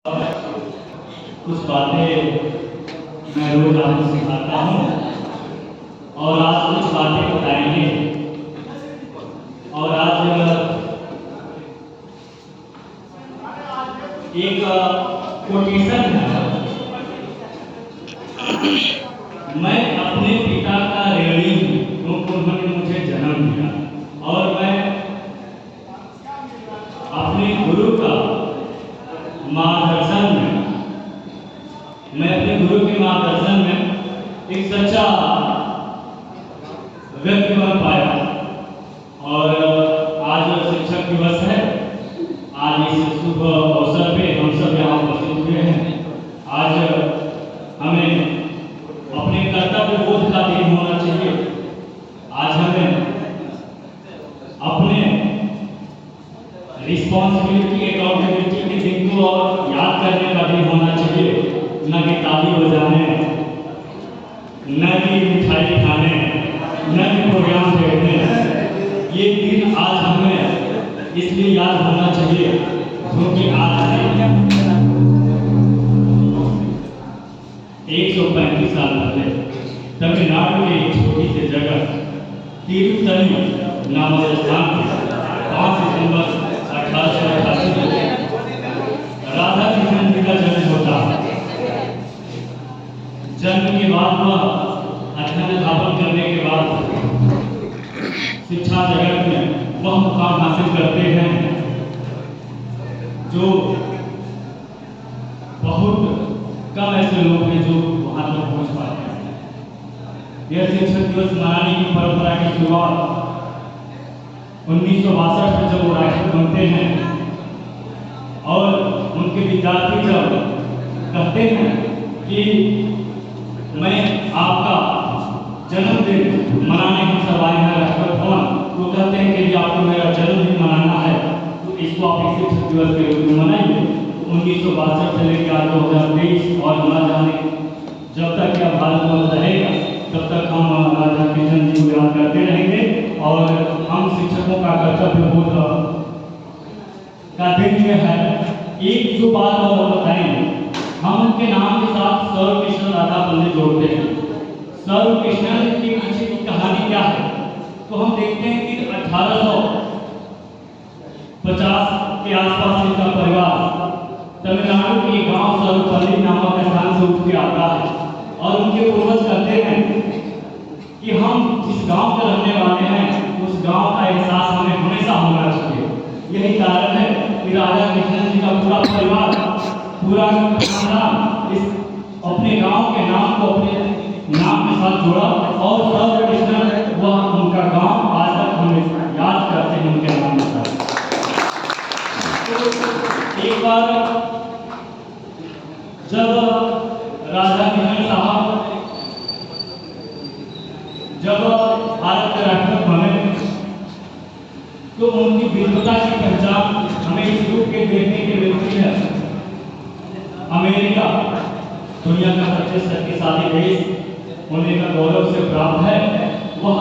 कुछ बातें मैं रोज आपको सिखाता हूँ और आज कुछ बातें बताएंगे। और आज एक कोटेशन है। मैं अपने पिता का ऋणी हूँ क्योंकि उन्होंने मुझे जन्म दिया, और मैं अपने गुरु का मार्गदर्शन में एक सच्चा व्यक्ति बन पाया। और आज शिक्षक दिवस है। आज इस शुभ अवसर पे हम सब यहाँ उपस्थित हुए हैं। आज हमें अपने कर्तव्य बोध का दिन होना चाहिए। आज हमें अपने रिस्पॉन्सिबिलिटी अकाउंटेबिलिटी के दिन को और याद करने का दिन होना चाहिए। न कि ताली बजाने, न कि मिठाई खाने, न कि प्रोग्राम देखने। ये दिन आज हमें इसलिए याद होना चाहिए क्योंकि आज से 135 साल पहले तमिलनाडु के एक छोटी सी जगह तिरुतनी नामक स्थान पर 5 सितंबर 1888 राधा कृष्ण जी का जन्म होता है। जन्म के बाद वह अध्ययन अध्यापन करने के बाद शिक्षा जगत में वह मुकाम हासिल करते हैं जो बहुत कम ऐसे लोग हैं जो वहां तक पहुंच पाते हैं। यह शिक्षक दिवस मनाने की परंपरा की शुरुआत 1962 में जब वो राष्ट्रपति बनते हैं और उनके विद्यार्थी जब कहते हैं कि मैं आपका जन्मदिन मनाने हम सब आए हैं राष्ट्रपति भवन, तो कहते हैं कि आपको मेरा जन्मदिन मनाना है तो इसको आप शिक्षक दिवस के रूप में मनाइए। 1962 से लेकर 2023 और न जाने जब तक यह भारत वर्ष रहेगा तब तक हम राजा कृष्ण जी को याद करते रहेंगे। और हम शिक्षकों का कर्तव्य बोध का दिन यह है। एक जो बात और बताएंगे, हम उनके नाम के साथ सर्वकृष्ण राधा पंडित जोड़ते हैं। सर्वकृष्ण के पीछे की कहानी क्या है तो हम देखते हैं कि 1850 के आसपास इनका परिवार तमिलनाडु के गांव सर्वपल्ली नामक स्थान से उठ के आता है और उनके पूर्वज कहते हैं कि हम जिस गांव के रहने वाले हैं उस गांव का एहसास हमें हमेशा होना चाहिए। यही कारण है कि राजा कृष्ण जी का पूरा परिवार, पूरा खानदान इस अपने गांव के नाम को अपने नाम के साथ जोड़ा और सर्वकृष्ण वह उनका गांव आज तक हम याद करते हैं उनके नाम के साथ। तो एक बार जब राजा कृष्ण साहब जब भारत के राष्ट्रपति बने तो उनकी विद्वता की पहचान हमें इस रूप के देखने के मिलती है। अमेरिका दुनिया का सबसे शक्तिशाली देश होने का गौरव से प्राप्त है। वह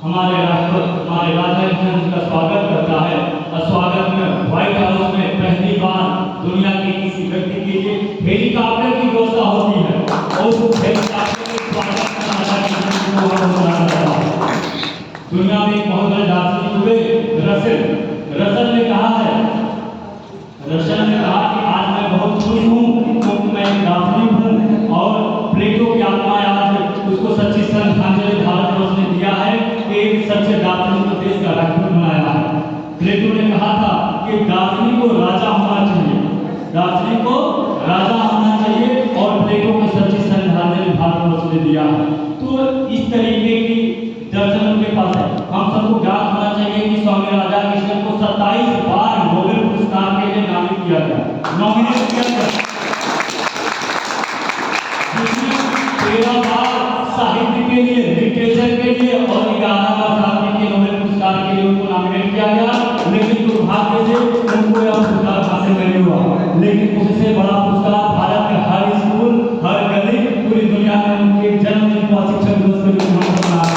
हमारे राष्ट्रपति हमारे राजा कृष्ण का स्वागत करता है और स्वागत में व्हाइट हाउस में पहली बार दुनिया के किसी व्यक्ति के लिए हेलीकॉप्टर की व्यवस्था होती है और उस हेलीकॉप्टर के स्वागत में राजा कृष्ण को दुनिया में एक बहुत बड़े दार्शनिक हुए रसल ने कहा है, रसल ने कहा कि आज मैं बहुत खुश हूँ क्योंकि मैं एक दार्शनिक हूँ और प्लेटो की आत्मा आज उसको सच्ची श्रद्धांजलि भारत वर्ष ने दिया है कि एक सच्चे दार्शनिक को देश का राष्ट्रपति बनाया है। प्लेटो ने कहा था कि दार्शनिक को राजा होना चाहिए, दार्शनिक को राजा होना चाहिए और प्लेटो को सच्ची श्रद्धांजलि भारत वर्ष ने दिया है। तो इस तरीके की दर्शन उनके पास है। हम सबको ज्ञात होना चाहिए कि स्वामी राधा कृष्ण को 27 बार नोबेल पुरस्कार के लिए नामित किया गया, नॉमिनेट किया गया। 13 बार साहित्य के लिए, लिटरेचर के लिए और 11 बार साहित्य के नोबेल पुरस्कार के लिए उनको नॉमिनेट किया गया। लेकिन दुर्भाग्य से उनको यह पुरस्कार हासिल नहीं हुआ। लेकिन उससे बड़ा पुरस्कार भारत के हर स्कूल, हर गली, पूरी दुनिया में उनके जन्मदिन को शिक्षक दिवस के रूप में मनाया।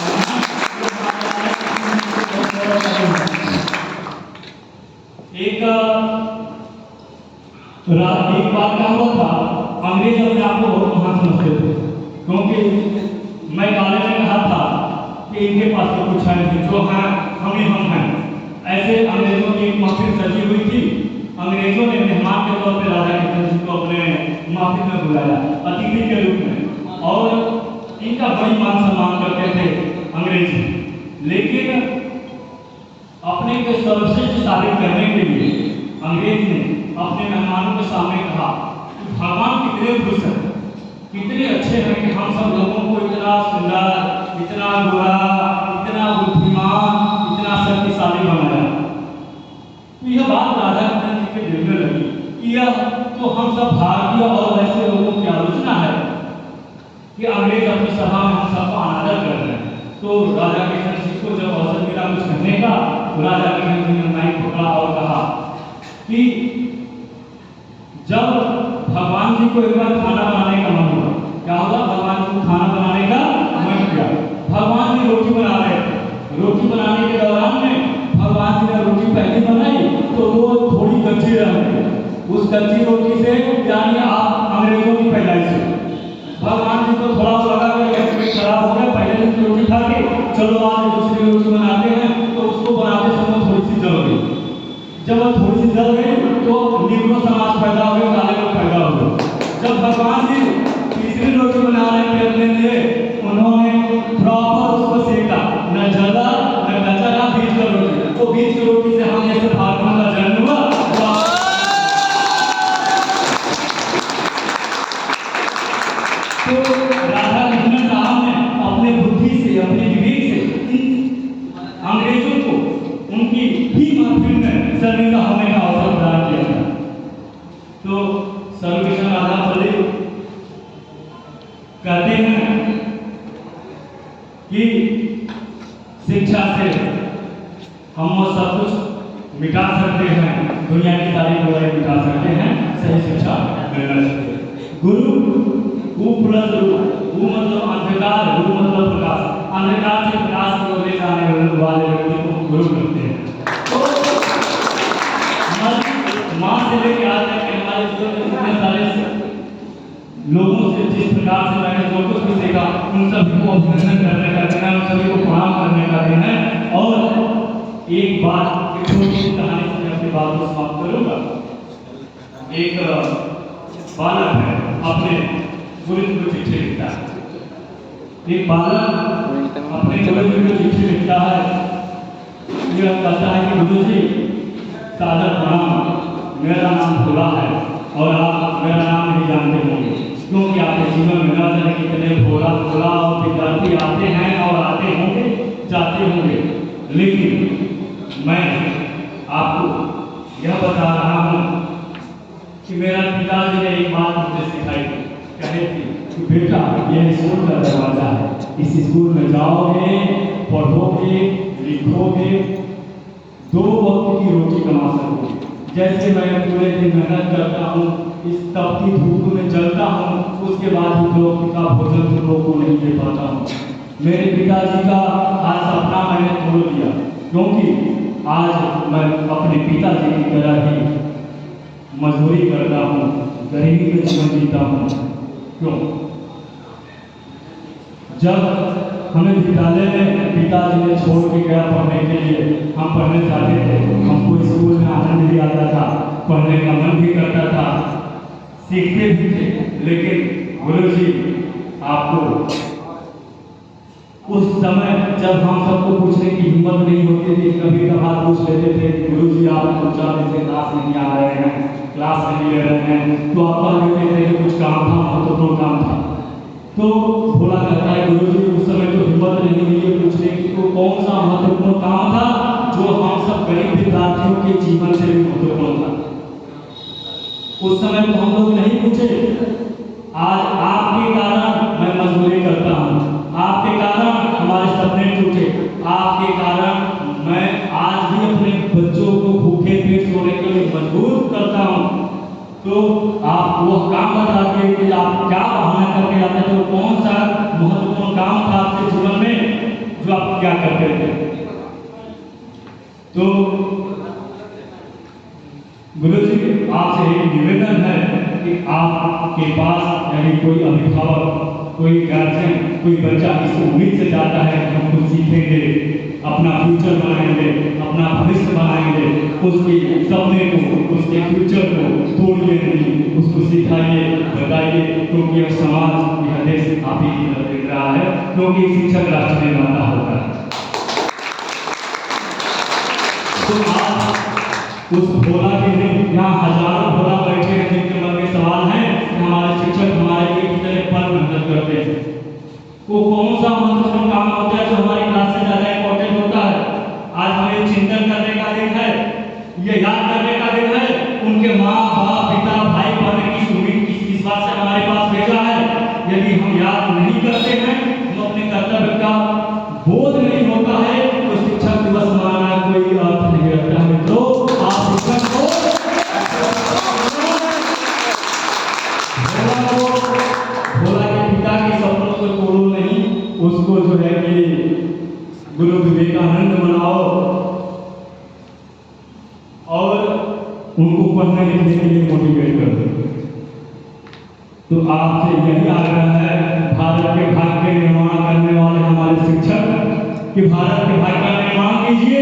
एक एक बार क्या हुआ था, अंग्रेज अपने आप को बहुत महान समझते थे, क्योंकि मैं गाने में कहा था कि इनके पास तो कुछ है नहीं, जो हैं हम ही हम हैं। ऐसे अंग्रेजों की एक महफिल सजी हुई थी। अंग्रेजों ने मेहमान के तौर पर राजा किशन जी को अपने महफिल में बुलाया अतिथि के रूप में, और इनका बड़ी मान सम्मान करते थे अंग्रेज। लेकिन अपने को सर्वश्रेष्ठ साबित करने के लिए अंग्रेज ने अपने मेहमानों के सामने कहा कि भगवान कितने खुश हैं, कितने अच्छे हैं कि हम सब लोगों को इतना सुंदर, इतना गोरा, इतना बुद्धिमान, इतना शक्तिशाली बनाया। तो यह बात राजा किशन जी के दिल में लगी कि यह तो हम सब भारतीय और वैसे लोगों की आलोचना है कि अंग्रेज अपनी सभा में हम सबका अनादर कर रहे हैं। तो राजा किशन जी को जब अवसर मिला कुछ कहने का, तो राजा किशन जी ने माइक पकड़ा और कहा कि जब भगवान जी को एक बार खाना बनाने का मन हुआ, क्या हुआ, भगवान जी को खाना बनाने का मन किया। भगवान जी रोटी बना रहे थे, रोटी बनाने के दौरान में भगवान जी ने रोटी पहले बनाई तो वो थोड़ी कच्ची रह गई। उस कच्ची रोटी से, यानी आप अंग्रेजों की पैदाइश से, भगवान जी को थोड़ा लगा कि खराब हो गया, पहले दिन की रोटी खा के चलो आज दूसरी रोटी बनाते हैं, तो उसको बनाते समय थोड़ी सी जल गई। जब वो थोड़ी सी जल गई तो निग्रो समाज पैदा हो गए, काले लोग पैदा हो गए। जब भगवान जी तीसरी रोटी बना रहे थे अपने लिए, उन्होंने प्रॉपर उसको सेका, न जला न कच्चा न बीज का रोटी। वो बीज की रोटी से हम जैसे भागवत का जन्म हुआ। तो राजा कृष्ण साहब ने अपने बुद्धि से, अपने विवेक से अंग्रेजों को उनकी ही महफिल में शर्मिंदा होने का अवसर प्रदान किया था। तो सर्वकृष्ण राधा बोले कहते हैं कि शिक्षा से हम वो सब कुछ मिटा सकते हैं, दुनिया की सारी बुराई मिटा सकते हैं, सही शिक्षा मिलना चाहिए। गुरु वो प्लस वो मतलब अंधकार, वो मतलब प्रकाश, अंधकार से प्रकाश की ओर ले जाने वाले व्यक्ति को गुरु कहते हैं। तो माँ से लेकर आज तक हमारे जीवन में इतने सारे लोगों से जिस प्रकार से मैंने जो कुछ भी सीखा, उन सभी को अभिनंदन करने का दिन है, उन सभी को प्रणाम करने का दिन है। और एक बात, एक छोटी सी कहानी से मैं अपनी बात को समाप्त करूंगा। एक बालक है, अपने गुरु जी को चिट्ठी लिखता है। एक बालक अपने गुरु जी को चिट्ठी लिखता है, यह कहता है कि गुरु जी सादर प्रणाम, मेरा नाम भोला है और आप मेरा नाम नहीं जानते होंगे, क्योंकि आपके जीवन में न जाने कितने भोला भोला और विद्यार्थी आते हैं और आते होंगे, जाते होंगे। लेकिन मैं आपको यह बता रहा हूँ कि मेरा पिताजी ने एक बात मुझे सिखाई थी, कहे थी कि बेटा यह स्कूल का दरवाजा है, इस स्कूल में जाओगे, पढ़ोगे, लिखोगे, दो वक्त की रोटी कमा सकोगे। जैसे मैं पूरे दिन मेहनत करता हूँ, इस तपती धूप में जलता हूँ, उसके बाद भी दो वक्त का भोजन तुम लोग को नहीं दे पाता हूँ। मेरे पिताजी का आज सपना मैंने तोड़ दिया, क्योंकि आज मैं अपने पिताजी की तरह ही मजदूरी करता हूँ, गरीबी में जीवन जीता हूँ। क्यों? जब हमें विद्यालय में पिताजी ने छोड़ के गया पढ़ने के लिए, हम पढ़ने जाते थे, हमको स्कूल में आनंद भी आता था, पढ़ने का मन भी करता था, सीखते भी थे। लेकिन गुरुजी आपको उस समय जब हम सबको पूछने की हिम्मत नहीं होती थी, कभी कभार पूछ लेते थे कि गुरुजी आप पूछा जैसे क्लास नहीं आ रहे हैं, क्लास नहीं ले रहे हैं, तो आप कह देते थे कि कुछ काम था, महत्वपूर्ण काम था। तो भोला कहता है गुरुजी उस समय तो हिम्मत नहीं हुई है पूछने की, तो कौन सा महत्वपूर्ण काम था जो हम सब गरीब विद्यार्थियों के जीवन से भी महत्वपूर्ण था। उस समय तो हम लोग नहीं पूछे। आज आपके कारण मैं मजदूरी करता हूँ, आपके कारण हमारे सपने टूटे, आपके कारण मैं आज भी अपने बच्चों को भूखे पेट सोने के लिए मजबूर करता हूँ। तो आप वो काम बताते कि आप क्या बहाना करके आते थे, कौन सा महत्वपूर्ण काम था आपके जीवन में जो आप क्या करते थे। तो गुरुजी आपसे एक निवेदन है कि आपके पास यदि कोई अभिभावक, कोई गार्जियन, कोई बच्चा इस उम्मीद से जाता है कि हम कुछ सीखेंगे, अपना फ्यूचर बनाएंगे, अपना भविष्य बनाएंगे, उसके सपने को, उसके फ्यूचर को तोड़िए नहीं, उसको सिखाइए, बताइए, क्योंकि यह समाज, यह देश आप ही की तरफ देख रहा है, क्योंकि शिक्षक राष्ट्र निर्माता होता है। तो आप उस भोला के दिन यहाँ हजारों भोला बैठे हैं जिनके मन में सवाल है कि हमारे शिक्षक हमारे लिए कितने पल मेहनत करते हैं, वो कौन सा महत्वपूर्ण काम होता है जो हमारी क्लास से ज्यादा इंपॉर्टेंट होता है। आज हमें चिंतन करने का दिन है, ये याद करने का दिन है उनके माँ बाप पिता भाई बहन की उम्मीद किस बात से हमारे पास भेजा है। यदि हम याद नहीं करते हैं, हम अपने कर्तव्य का बोध नहीं होता है, तो शिक्षक दिवस मनाना कोई अर्थ नहीं रखता है। मित्रों, आप शिक्षक को भोला के पिता के सपनों को तोड़ो नहीं, उसको जो है कि गुरु विवेकानंद बनाओ और उनको पढ़ने लिखने के लिए मोटिवेट कर दो। तो आपसे यही आग्रह है, भारत के भाग्य निर्माण करने वाले हमारे शिक्षक, कि भारत के भाग्य का निर्माण कीजिए।